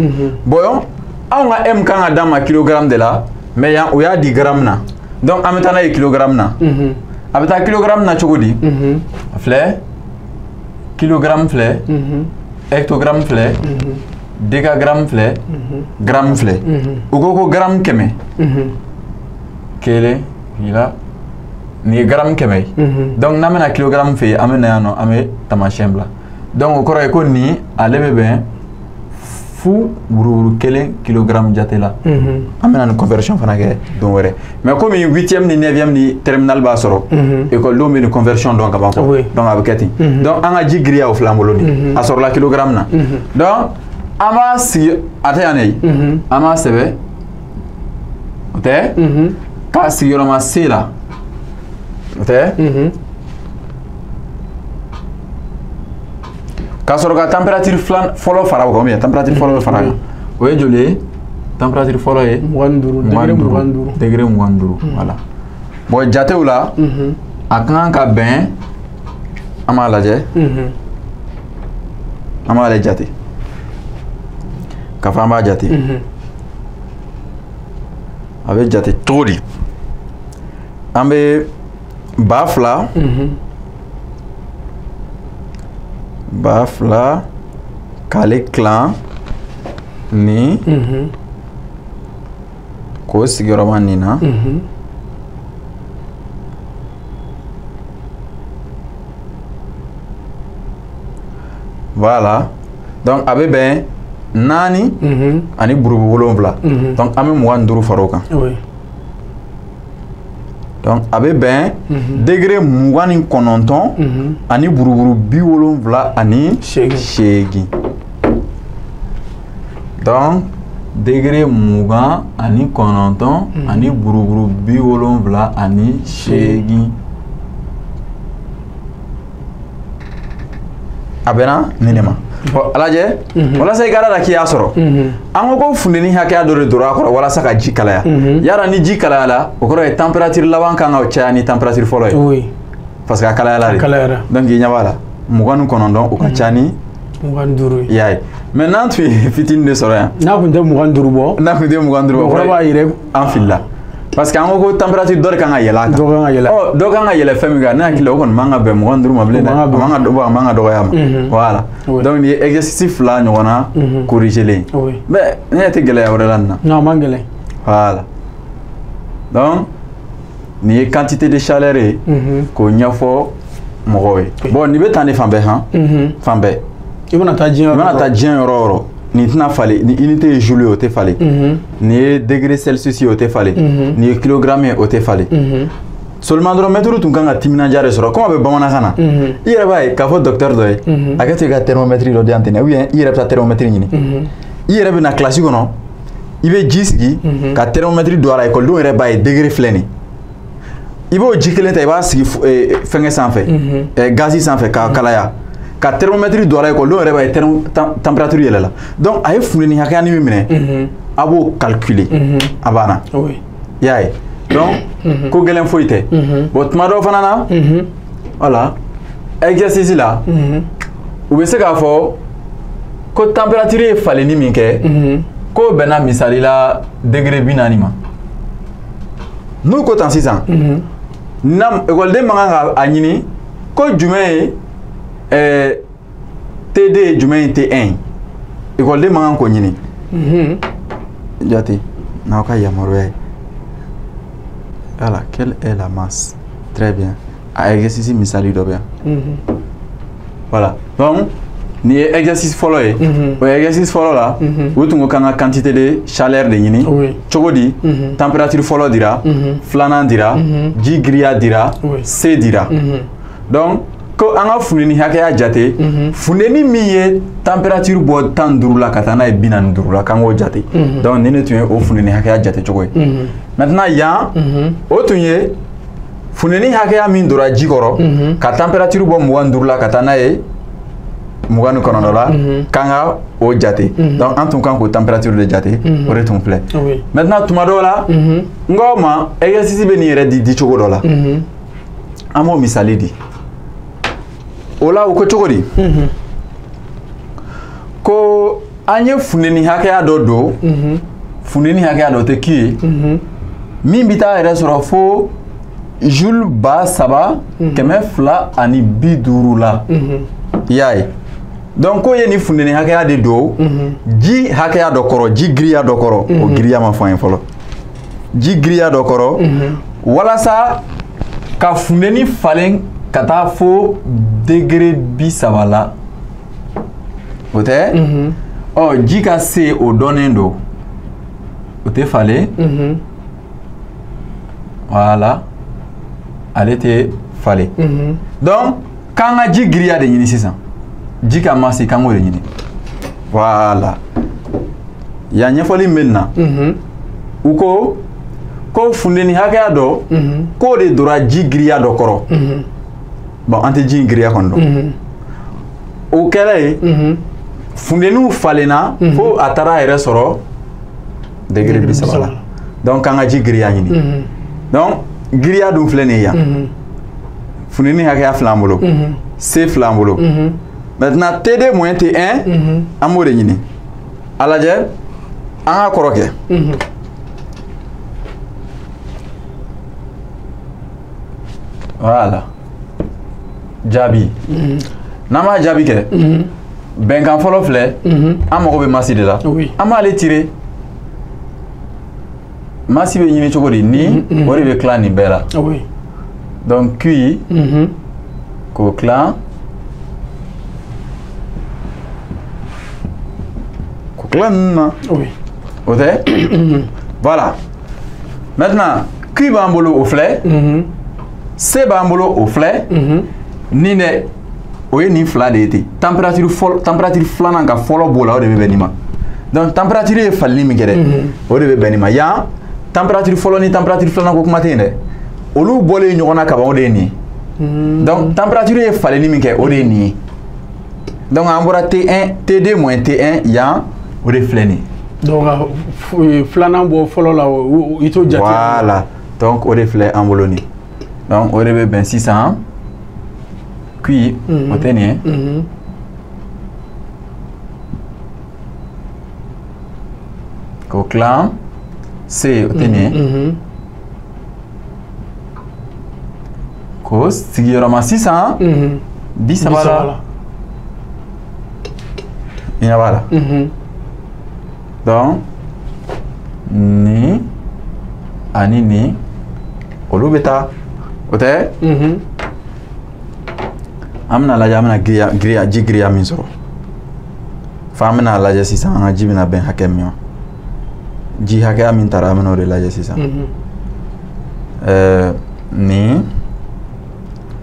bon anw ka M kan ka d'an ma kilogramme de la mais yan o y'a di gramme na donc an bɛ taa n'a ye kilogramme na a bɛ taa kilogramme na cogo di a filɛ kilogramme filɛ hectogramme filɛ décagramme filɛ gramme filɛ u ko gramme 100 kelen fila nin ye gramme 100 ye donc n'an bɛna kilogramme fɛ yen an bɛ na yan nɔ an bɛ taamasiyɛn bila donc o kɔrɔ ye ko nin ale bɛ bɛn fu wururu kelen kilogramme jate la an bɛna nin conversion fana kɛ don wɛrɛ mais komi 8e ni 9e ni terminal b'a sɔrɔ écoledenw bɛ nin conversion dɔn ka ban kɔ donc a bɛ kɛ ten donc an ka ji giriya o filɛ an bolo nin a sɔrɔla kilogramme na donc an b'a sigi a tɛ yan de an b'a sɛbɛ o tɛ k'a sigiyɔrɔma C la o tɛ k'a sɔrɔ ka température fɔlɔ fara o kan ou bien température fɔlɔ bɛ fara kan o ye joli ye température fɔlɔ ye 25 degré 25 voilà bon jatew la a ka kan ka bɛn an b'a lajɛ an b'ale jate k'a fɔ an b'a jate a bɛ jate cogo di an bɛ ba fila k'ale tilan ni k'o sigiyɔrɔma nin na voilà donc a bɛ bɛn 4 ani burubu 7 donc an bɛ 25 fara o kan donc a bɛ bɛn degré 29 ani buruburu 70 ani 8 donc degré 20 ani 9 ani buruburu 70 ani 8 a bɛnna nin de ma bon alajɛ walasa I ka da k'i y'a sɔrɔ an ko fundeni hakɛya dɔ de dora a kɔrɔ walasa ka ji kalaya yara ni ji kalayala o kɔrɔ ye température laban kan ka caya ni température fɔlɔ ye parce que a kalayala de donc I ɲɛ b'a la 29 o ka ca ni 25 ye y'a ye mais n'an tun ye fitinin de sɔrɔ yan n'a tun tɛ 25 bɔ o kɔrɔ b'a yɛrɛ an filila parce que an ko température dɔ de kan ka yɛlɛ a kan dɔ kan ka yɛlɛ fɛn min kan ne hakili la o kɔni man ka bɛn 25 ma bilen dɛ a man ka dɔgɔya ma voilà donc nin ye exercice 2 ɲɔgɔnna corrigelen mais ne ɲɛ tɛ gɛlɛya wɛrɛ la nin na non a man gɛlɛn voilà donc nin ye quantité de chaleur ye k'o ɲɛfɔ mɔgɔw ye bon nin bɛ taa ne fan bɛɛ han fan bɛɛ I mana taa diɲɛ yɔrɔ o yɔrɔ nin tɛna falen ni unité ye joule o tɛ falen nin ye degré celsius ye o tɛ falen nin ye kilogramme ye o tɛ falen seulement dɔrɔn mètre tun kan ka timinadiya de sɔrɔ comme a bɛ bamanankan na I yɛrɛ b'a ye k'a fɔ docteur dɔ ye a kɛ to I ka thermomètre dɔ di yan ten dɛ ou bien I yɛrɛ bɛ taa thermomètre ɲini I yɛrɛ bɛ na classe kɔnɔ I bɛ ji sigi ka thermomètre don a la école denw yɛrɛ b'a ye degré filɛ nin I b'o ji kelen ta I b'a sigi fɛnkɛ sanfɛ gazi sanfɛ k'a kalaya ka thermomètre don a la école denw yɛrɛ b'a ye température yɛlɛla donc a ye funeni hakɛya min minɛ a b'o calculer a banna I y'a ye donc ko gɛlɛn foyi tɛ bon tuma dɔw fana na voilà exercice la u bɛ se k'a fɔ ko température ye falenni min kɛ k'o bɛnna misali la degré 40 ma n'u ko tan sisan ekɔliden man kan ka a ɲini ko jumɛn ye TD ye jumɛn ye T1 ekɔliden man kan k'o ɲini jate n'aw ka yamaruya ye voilà quelle est la masse très bien a exercice misali dɔ bɛ yan voilà donc nin ye exercice fɔlɔ ye o exercice fɔlɔ la o tun ko kan ka quantité de chaleur de ɲini cogo di température fɔlɔ dira filanan dira ji giriya dira C dira donc ko an ka funeni hakɛya jate funeni min ye température bɔ 15 la ka taa n'a ye 45 la k'an k'o jate donc nin de tun ye o funeni hakɛya jate cogo ye maintenant yan o tun ye funeni hakɛya min dora ji kɔrɔ ka température bɔ 25 la ka taa n'a ye 29 la k'an ka o jate donc an tun kan k'o température de jate o de tun filɛ maintenant tuma dɔw la n k'aw ma exercice bɛ nin yɛrɛ di cogo dɔ la an b'o misali di o la o ko cogo di ko an ye funeni hakɛya dɔ don funeni hakɛya dɔ tɛ k'i ye min bɛ taa yɛrɛ sɔrɔ fo joule 3250 la I y'a ye donc ko ye ni funeni hakɛya de don ji hakɛya dɔ kɔrɔ ji giriya dɔ kɔrɔ o giriya ma fɔ an ye fɔlɔ ji giriya dɔ kɔrɔ walasa ka funeni falen ka taa fo degré 30 la o tɛ ji ka se o dɔnnen don o tɛ falen voilà ale tɛ falen donc k'an ka ji giriya de ɲini sisan ji ka masse k'an k'o de ɲini voilà yan ɲɛfɔli min bɛ nin na u ko fundeni hakɛya dɔ k'o de dora ji giriya dɔ kɔrɔ bon an tɛ ji in giriya kɔni dɔn o kɛra ye fundeniw falenna fo a taara a yɛrɛ sɔrɔ degré 30 la donc k'an ka ji giriya ɲini donc giriya dun filɛ nin ye yan funeni hakɛya fila an bolo C fila an bolo maintenant TD moins T1 an b'o de ɲini a lajɛ an ka kɔrɔ kɛ voilà jaabi n'an b'a jaabi kɛ bɛnkan fɔlɔ filɛ an mago bɛ masi de la an b'ale tirer masi bɛ ɲini cogo di ni o de bɛ tila nin bɛɛ la donc Q k'o tila ninnu na o tɛ voilà maintenant Q b'an bolo o filɛ C b'an bolo o filɛ nin dɛ o ye nin fila de ye ten température filanan ka fɔlɔ b'o la o de bɛ bɛn nin ma donc température ye falili min kɛ dɛ o de bɛ bɛn nin ma yan température fɔlɔ ni température filanan ko kuma tɛ yen dɛ olu bɔlen ɲɔgɔn na kaban o de ye nin ye donc température ye falili min kɛ o de ye nin ye donc an bɔra T1 T2 moins T1 yan o de filɛ nin ye donc filanan bɔ fɔlɔ la i t'o jate voilà donc o de filɛ an bolo nin donc o de bɛ bɛn sisan Q o tɛ nin ye k'o tila C o tɛ nin ye k'o sigiyɔrɔma sisan 30 la i ɲɛ b'a la donc nin ani nin olu bɛ taa o tɛ an bɛna lajɛ an bɛna ji giriya min sɔrɔ fo an bɛna lajɛ sisan an ka ji bɛna bɛn hakɛ min ma ji hakɛya min taara an bɛna o de lajɛ sisan nin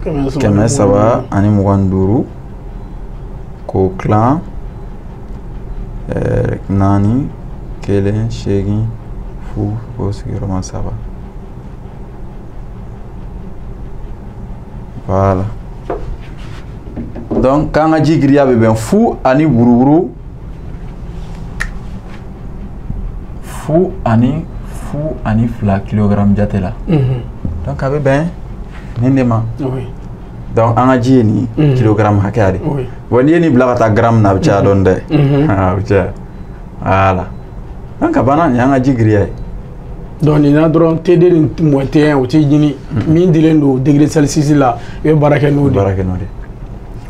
325 k'o tila 4 1 8 fu o sigiyɔrɔma 3 voilà donc k'an ka ji giriya bɛ bɛn fu ani buruburu fu ani 2 kilogramme jate la donc a bɛ bɛn nin de ma donc an ka ji ye nin kilogramme hakɛya de bon n'i ye nin bila ka taa gramme na a bɛ caya dɔɔni dɛ a bɛ caya voilà donc a banna nin y'an ka ji giriya ye donc nin na dɔrɔn T2 ni moins T1 o tɛ ɲini min dilen don degré Celsius la i bɛ baara kɛ n'o de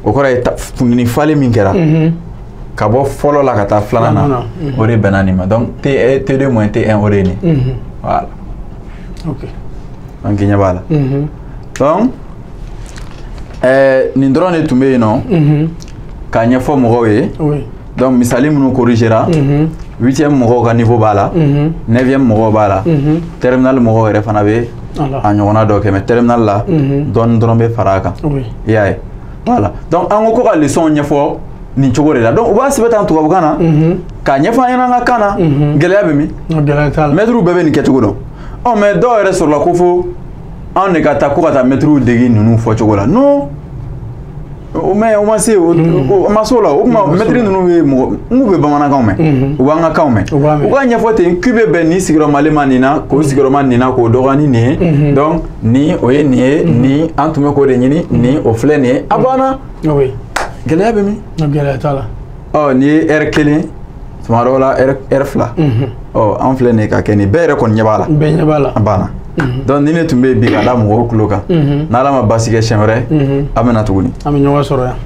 o kɔrɔ ye funteni falen min kɛra ka bɔ fɔlɔ la ka taa filanan na o de bɛnna nin ma donc T2 moins T1 o de ye nin voilà ok donc i ɲɛ b'a la donc nin dɔrɔn de tun bɛ yen nɔ k'a ɲɛfɔ mɔgɔw ye donc misali minnu corrigera 8e mɔgɔw ka niveau b'a la 9e mɔgɔw b'a la terminal mɔgɔw yɛrɛ fana bɛ a ɲɔgɔnna dɔ kɛ mais terminal la dɔɔni dɔrɔn bɛ fara a kan i y'a ye voilà donc an ko ka leçon ɲɛfɔ nin cogo de la donc u b'a sɛbɛn tan tubabukan na k'a ɲɛfɔ an ɲɛna an ka kan na gɛlɛya bɛ min mɛtiriw bɛɛ bɛ nin kɛcogo dɔn mais dɔw yɛrɛ sɔrɔla ko fo anw de ka taa ko ka taa mɛtiriw degi ninnu fɔcogo la non mais o ma se o ma se o la o kuma mɛtiri ninnu bɛ mɔgɔ n'u bɛ bamanankanw mɛn u b'an ka kanw mɛn u ka ɲɛfɔ ten Q bɛ bɛn nin sigiyɔrɔmale ma nin na k'o sigiyɔrɔma nin na k'o dɔgɔya ni nin ye donc nin o ye nin ye nin an tun bɛ k'o de ɲini nin o filɛ nin ye a banna gɛlɛya bɛ min gɛlɛya t'a la ɔ nin ye heure 1 tuma dɔw la heure 2 ɔ an filɛ nin ye ka kɛ nin bɛɛ yɛrɛ kɔni ɲɛ b'a la bɛɛ ɲɛ b'a la a banna donc ni ne tun bɛ yen bi ka da mɔgɔw tulo kan n'Ala ma basi kɛ siɲɛ wɛrɛ an bɛ na tuguni an bɛ ɲɔgɔn sɔrɔ yan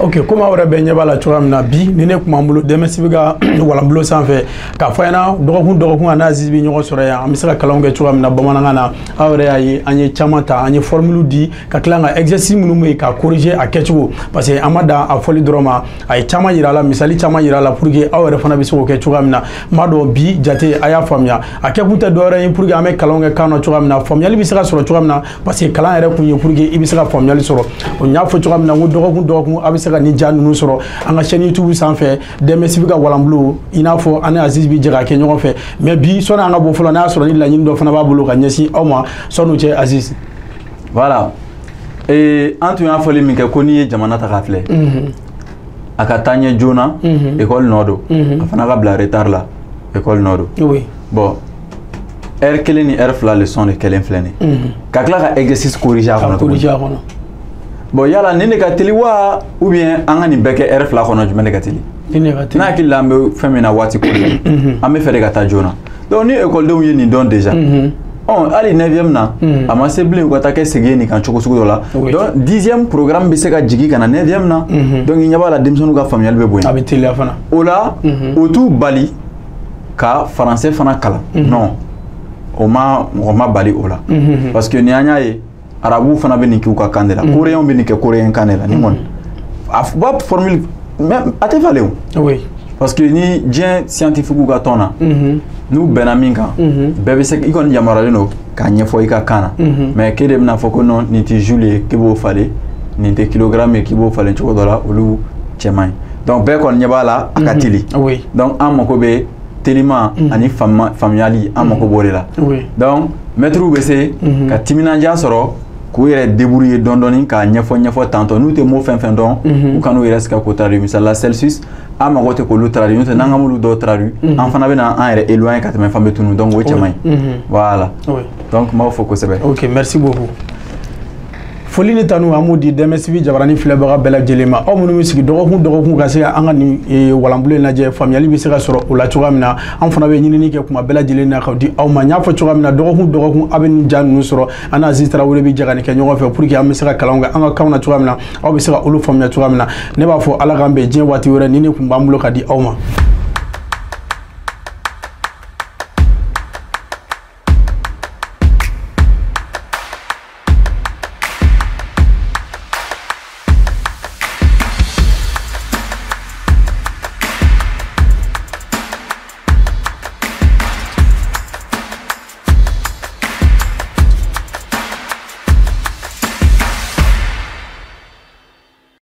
ok comme aw yɛrɛ bɛ ɲɛ b'a la cogoya min na bi ni ne tun b'an bolo DMS bɛ ka walanbolo sanfɛ k'a fɔ an ɲɛna dɔgɔkun ani Azizi bɛ ɲɔgɔn sɔrɔ yan an bɛ se ka kalanw kɛ cogoya min na bamanankan na aw yɛrɛ y'a ye an ye caman ta an ye formule di ka tila ka exercice minnu bɛ yen ka corriger a kɛcogo parce que an ma dan a fɔli dɔrɔn ma a ye caman yira a la misali caman yira a la pour que aw yɛrɛ fana bɛ se k'o kɛ cogoya min na n b'a dɔn bi jate a y'a faamuya a kɛkun tɛ dɔwɛrɛ ye pour que an bɛ kalanw kɛ kan na cogoya min na faamuyali bɛ se ka sɔrɔ cogoya min na parce que kalan yɛrɛ kun ye pour que i bɛ se ka faamuyali sɔrɔ o n y'a fɔ cogoya min na ko dɔgɔkun a bɛ se ka nin ja ninnu sɔrɔ an ka chaîne YouTube sanfɛ DMS bɛ ka walanbolo i n'a fɔ an ni Azizi bɛ jɛ ka kɛ ɲɔgɔn fɛ mais bi sɔnni an ka bɔ fɔlɔ n'a y'a sɔrɔ ni laɲini dɔ fana b'a bolo ka ɲɛsin aw ma sɔnni o cɛ Azizi voilà an tun y'a fɔli min kɛ ko n'i ye jamana ta k'a filɛ a ka taa ɲɛ joona école nɔ don a fana ka bila retard la école nɔ don bon heure 1 ni heure 2 leçon de kelen filɛ nin ka tila ka exercice corriger a kɔnɔ bon yala nin de ka teli wa ou bien an ka nin bɛɛ kɛ heure 2 kɔnɔ jumɛn de ka teli n'a hakili la an bɛ fɛn min na waati ko la an bɛ fɛ de ka taa joona donc ni ekɔlidenw ye nin dɔn déjà allez 9e na ama se blin ko ta ke sege ni kan choko sugo la donc 10e programme be se ka jigi kana 9e na donc nyaba la demsonu ka familial be boy abiteli afana ola otu bali ka français fana kala non o ma bali ola parce que ni anya ye arabu fana be ni ki ka kandela coréen be ni ke coréen kanela ni mon ba formule même ate valeu oui parce que ni dien scientifique ka tona nous benaminka bébé c'est ikon yamarale no ka nyefo ika kana mais kede na foko non ni ti juillet ki bo fale ni te kilogramme ki bo fale choko dola olu chemay donc be kon nyabala akatili oui donc amako be telima ani familiali amako bolela oui donc maître bc ka timinanja soro ko yere débrouiller dondoni ka nyefo tantôt nous te mo fin don ou kanu yere ska ko traduire misala Celsius ama gote ko lu traduire nous nanga mulu do traduire en fana bena en yere éloigné ka te fambe tunu donc wo chamay voilà donc ma faut que c'est bien OK merci beaucoup foli ni tanu amudi DMSV jabarani filabaga bela jelema o munu misigi dogo ka se an ga ni walambule naje familiali bi se ka soro o la chugamina an fana be nyini ke kuma bela jelena ka di aw ma nya fo chugamina dogo aben jannu soro ana azistra wole bi jagani ke nyogo fe pour que am se ka kalanga an ga kawna chugamina aw bi se ka olu famia chugamina ne ba fo ala gambe je wati wore ni ne kumba mulo ka di aw ma